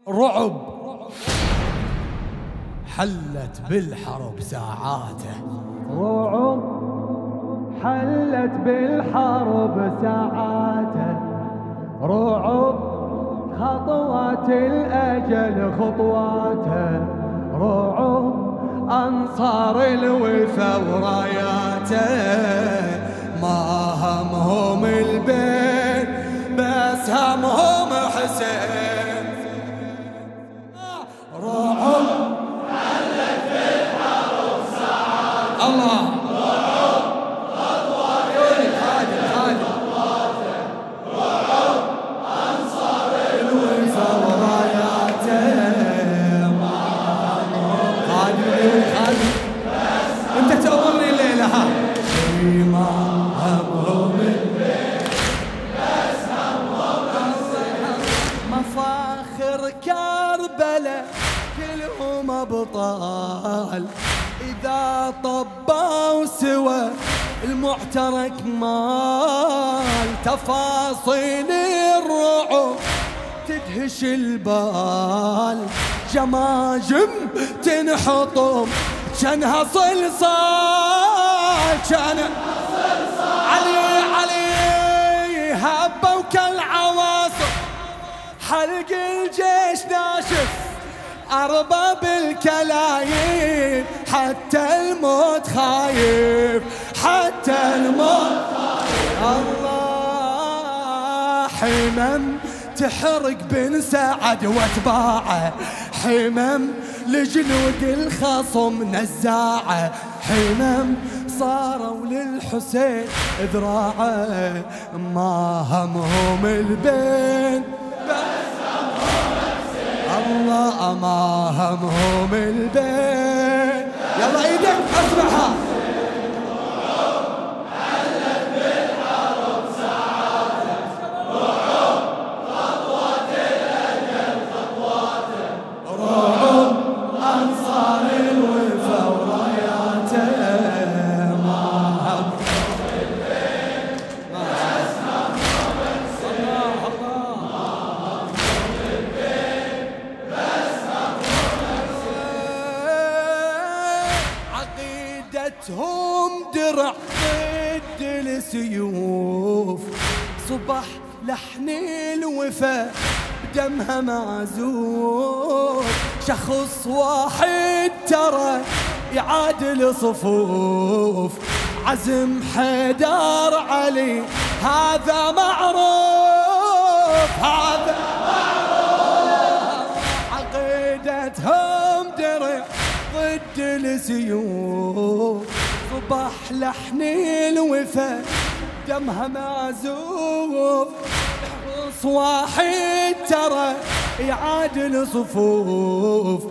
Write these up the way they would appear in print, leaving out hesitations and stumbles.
رعب حلت بالحرب ساعاته، رعب حلت بالحرب ساعاته، رعب خطوات الأجل خطواته، رعب أنصار الوفا وراياته، ما همهم البين بس همهم حسين. رعب حلت بالحرب ساعاته، الله رعب خطوات الأجل خطواته، رعب أنصار الوفا وراياته، خادم انت تأمرني الليلة ها ما همهم بس همهم مفاخر كربلاء كلهم ابطال، اذا طبوا سوى المعترك مال، تفاصيل الرعب تدهش البال، جماجم تنحطم جنها صلصال، علي هبوا كالعواصف، حلق الجيش ناشف أرباب الكلايب، حتى الموت خايف، حتى الموت خايف. الله حمم تحرق بن سعد واتباعه، حمم لجنود الخصم نزاعه، حمم صاروا للحسين ذراعه، ما همهم البين بس همهم حسين. الله ما همهم البين. يلا ايدك اسمعها. رعب حلت بالحرب ساعاته، رعب خطوات الأجل خطواته، رعب أنصار الوفا وراياته، ما همهم البين بس همهم حسين. عقيدتهم درع ضد السيوف، صبح لحن الوفا بدمها معزوف، شخص واحد ترى يعادل صفوف، عزم حيدر علي هذا معروف، هذا عقيدتهم درع ضد السيوف، صبح لحن الوفا دمها معزوف، شخص واحد ترى يعادل صفوف،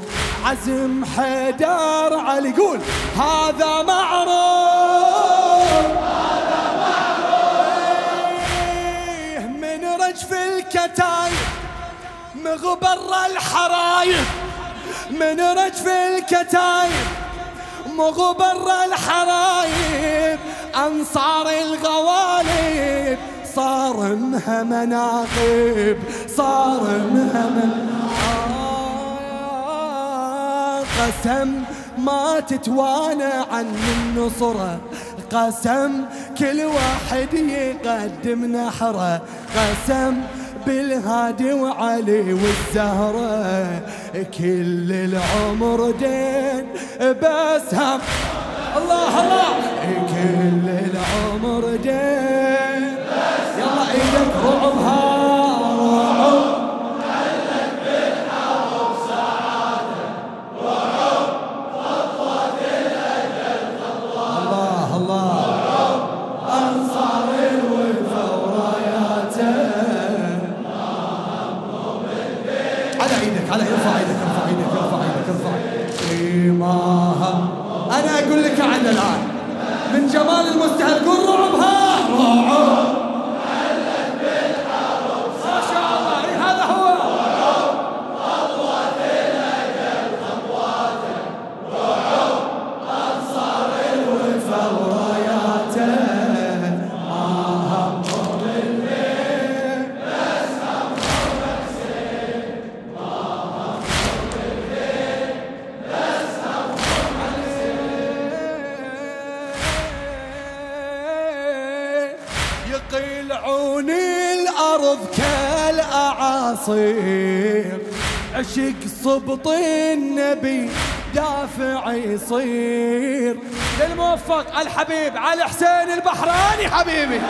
عزم حيدر علي قول هذا معروف، هذا معروف. من رجف الكتايب مغبر الحرايب، من رجف الكتايب مغبر الحرايب، أنصار الغوالب صار انها مناقب، صار انها قسم ما تتوانى عن النصرة، قسم كل واحد يقدم نحره، قسم بالهادي وعلي والزهرة، كل العمر دين بس هم الله الله، كل العمر دين بس. يلا ايدك رعبها، رعب حلت بالحرب ساعاته، رعب خطوات الأجل خطواته، الله الله، رعب أنصار الوفا وراياته، على ايدك على ارفع ايدك ارفع ايدك ارفع ايدك ارفع ايدك. ما هم انا اقول لك عد الان من جمال المستهل قول رعبها، رعب حلت بالحرب ما شاء الله. إيه هذا هو رعب خطوات الأجل خطواته، رعب أنصار الوفا وراياته، ما همهم البين بس همهم حسين. كالأعاصير عشق صبط النبي دافع يصير. للموفق الحبيب علي حسين البحراني حبيبي.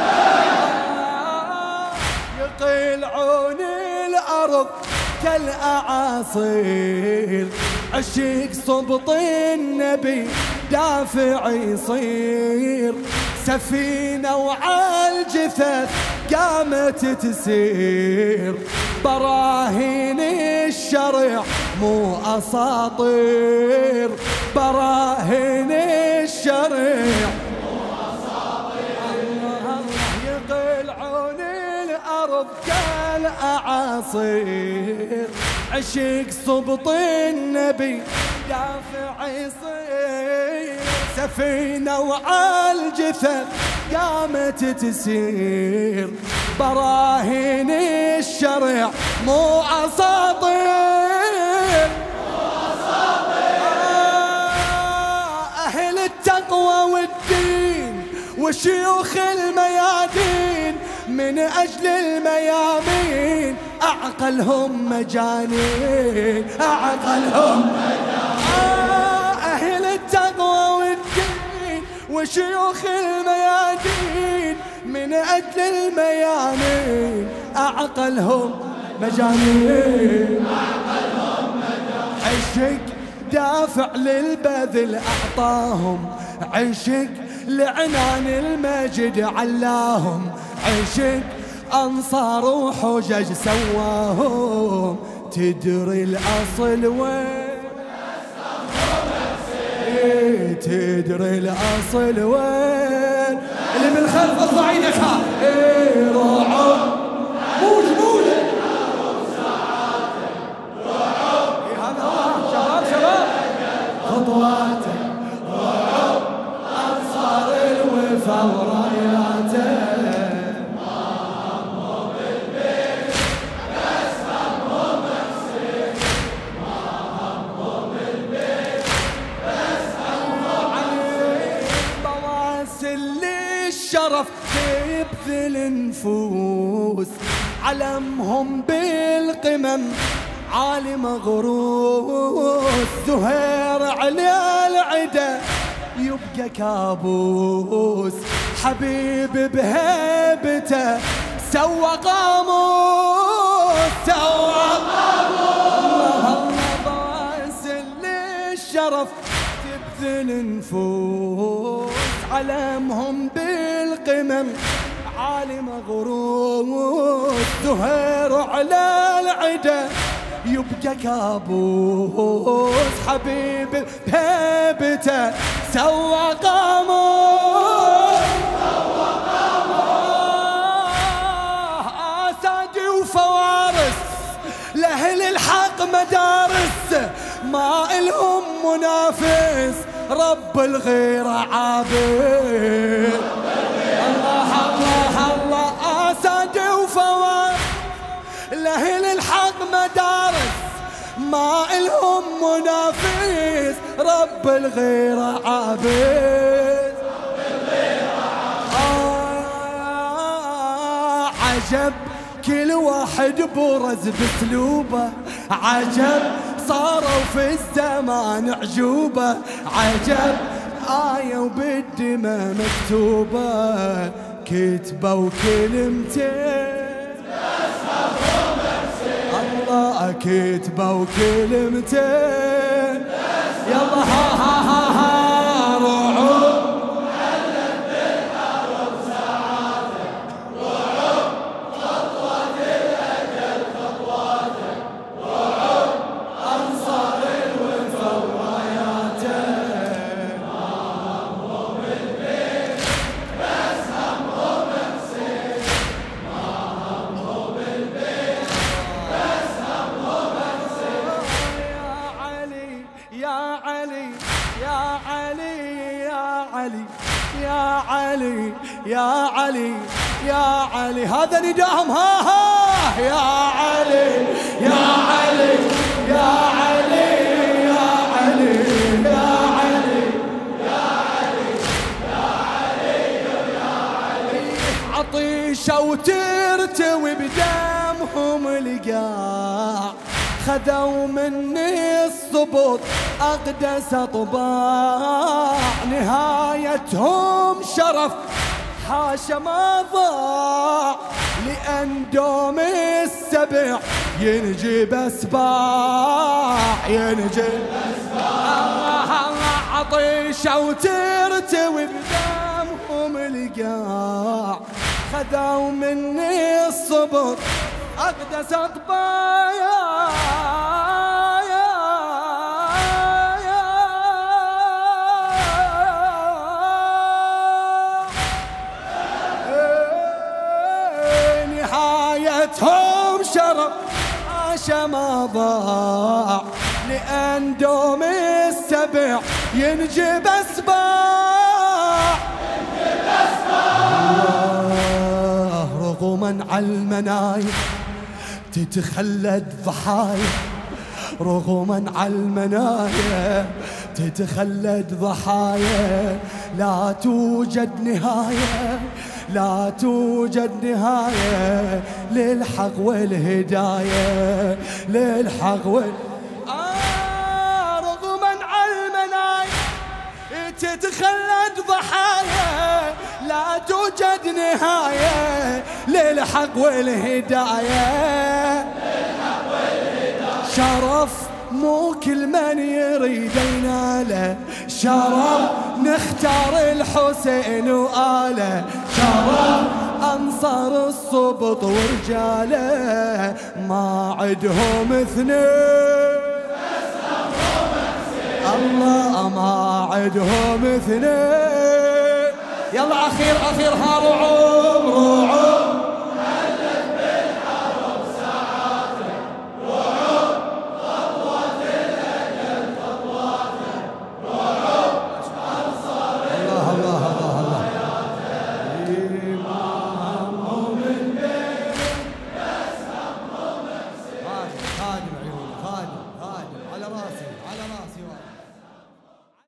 يقلعون الأرض كالأعاصير عشق صبط النبي دافع يصير. سفينة وعالجثث قامت تسير براهين الشرع مو أساطير. براهين الشرع مو أساطير. يقلعون الأرض كالأعاصير عشق صبط النبي دافع يصير. سفينة وعالجثث قامت تسير براهين الشرع مو أساطير. أهل التقوى والدين وشيوخ الميادين من أجل الميامين أعقلهم مجانين. أعقلهم مجانين. أهل التقوى والدين وشيوخ الميادين من أجل الميامين أعقلهم مجانين. عشق دافع للبذل أعطاهم. عشق لعنان المجد علاهم. عشق أنصار وحجج سواهم. تدري الأصل وين؟ تدري الأصل وين؟ اللي من خلف اطلع ايدك ها. روحوا موج موج. هذا هو شباب شباب. خطواته روحوا أنصار الوفا وراياته. الشرف تبذل النفوس علمهم بالقمم عالي مغروس. زهير على العدا يبقى كابوس. حبيب بهيبته سوى قاموس. سوى قاموس. بواسل الشرف تبذل النفوس علمهم بالقمم عالي مغروس. زهير على العدا يبقى كابوس. حبيب بهيبته سوى قاموس. أسادي وفوارس لأهل الحق مدارس ما إلهم منافس رب الغيرة عابد. الله الله الله. أسادي وفوارس لأهل الحق مدارس ما إلهم منافس رب الغيرة عابد. عجب كل واحد برز باسلوبه. عجب صاروا في الزمان عجوبة. عجب آية وبالدماء مكتوبة كتبوا كلمتين الله كتبوا كلمتين. يلا ها ها ها ها روحوا يا علي يا علي. هذا نداهم ها ها. يا علي يا علي يا علي يا علي يا علي يا علي يا علي يا علي. عطيشة وترتوي بداية قدامهم القاع، خذوا مني الصبط أقدس أطباع، نهايتهم شرف حاشا ما ضاع، لأن دوم السبع ينجب أسباع، ينجب أسباع. عطيشة وترتوي قدامهم القاع، خذوا مني الصبر أقدس أطباع، نهايتهم شرف عاشا ما ضاع، لأن دوم السبع ينجب أسباع، ينجب أسباع. رغما على المنايا تتخلد ضحايا، رغما على المنايا تتخلد ضحايا، لا توجد نهاية، لا توجد نهاية للحق والهداية، للحق رغما على المنايا تتخلد ضحايا، لا توجد نهاية للحق والهداية، للحق والهداية. شرف مو كل من يريد يناله، شرف نختار الحسين وآله، شرف أنصار الصبط ورجاله، ما عدهم اثنين الله، ما عدهم اثنين. يلا أخير ها رعوب رعوب